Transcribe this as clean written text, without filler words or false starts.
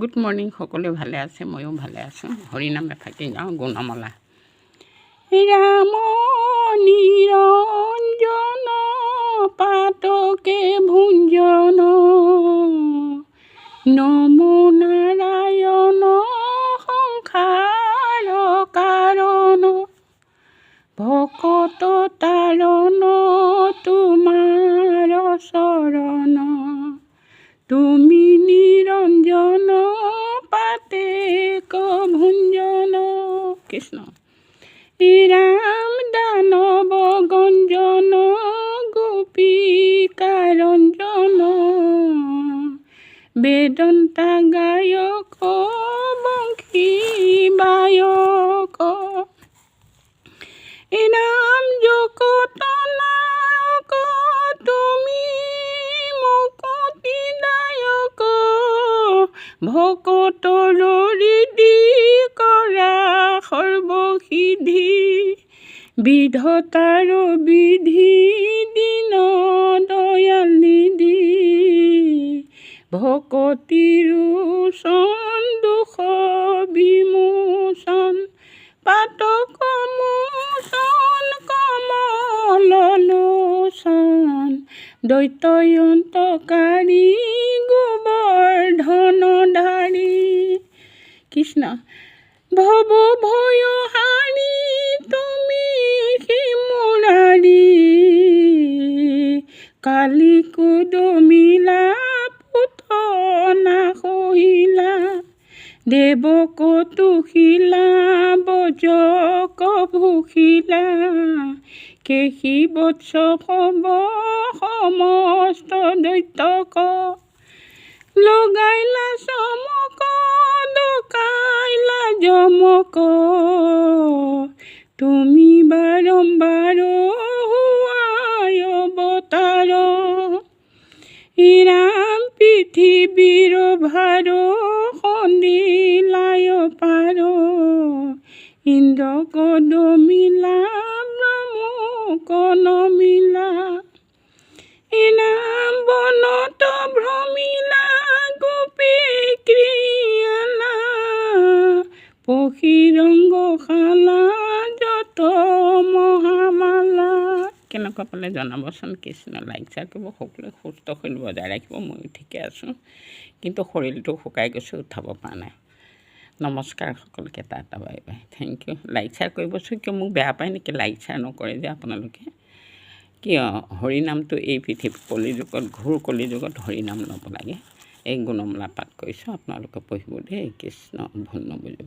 Good morning, সকলোৱে ভালে আছে, ময়ো ভালে আছোঁ। হৰিনাম এফাকি গাওঁ, গুণমালা। ৰাম নিৰঞ্জন পাতকে ভুঞ্জন, নমো নাৰায়ণ সংসাৰ কাৰণ, ভকত তাৰণ তোমাৰ চৰণ, তুমি নিৰঞ্জন পাতেক ভুঞ্জন। কৃষ্ণ। ৰাম দানৱ গঞ্জন গোপিকা ৰঞ্জন, বেদন্তা গায়ক বংশী বায়ক, ৰাম জগত নায়ক তুমি মুকুতি দায়ক, ভকতৰ হৃদি কৰা সৰ্বসিদ্ধি, বিধতাৰ বিধি দীন দয়াল নিধি, ভকতিৰ ৰোচন দুখ বিমোচন, পাতক মোচন কমল লোচন, দৈত্যয়ন্তকাৰী গোবৰ্ধনধাৰী। কৃষ্ণ। ভৱ ভয়হাৰী তুমি শিমুৰাৰী, কালি কুদমিলা পুতনা সহিলা, দেৱক তুহিলা বজক ভূষিলা, কেশী বৎস ভৱ সমস্ত দৈত্যক, লগাইলা চমক ডকাইলা জমক, তুমি বাৰম্বাৰ হোৱাই অৱতাৰ, ৰাম পৃথিৱীৰ ভাৰ সন্দিলাই পাৰ, ইন্দ্ৰ কদমিলা ব্ৰহ্মক নমিলা, ৰাম বনত ভ্ৰমিলা গোপী ক্ৰিয়ালা, পক্ষীৰংগশালা যত মহামালা। কেনেকুৱা পালে জনাবচোন। কৃষ্ণ। লাইক শ্বেয়াৰ কৰিব, সকলোৱে সুস্থ শৰীৰ বজাই ৰাখিব। ময়ো ঠিকে আছোঁ, কিন্তু শৰীৰটো শুকাই গৈছে, উঠাব পৰা নাই। নমস্কাৰ সকলোকে, tata bye bye, thank you. Like share কৰিবচোন। কিয় মোক বেয়া পায় নেকি লাইক শ্বেয়াৰ নকৰে যে আপোনালোকে? কিয় হৰিনামটো এই পৃথিৱী কলিযুগত, ঘোৰ কলিযুগত হৰিনাম ল'ব লাগে। এই গুণমালা পাঠ কৰিছোঁ, আপোনালোকে পঢ়িব দেই। কৃষ্ণ ভুল নুবুজিব।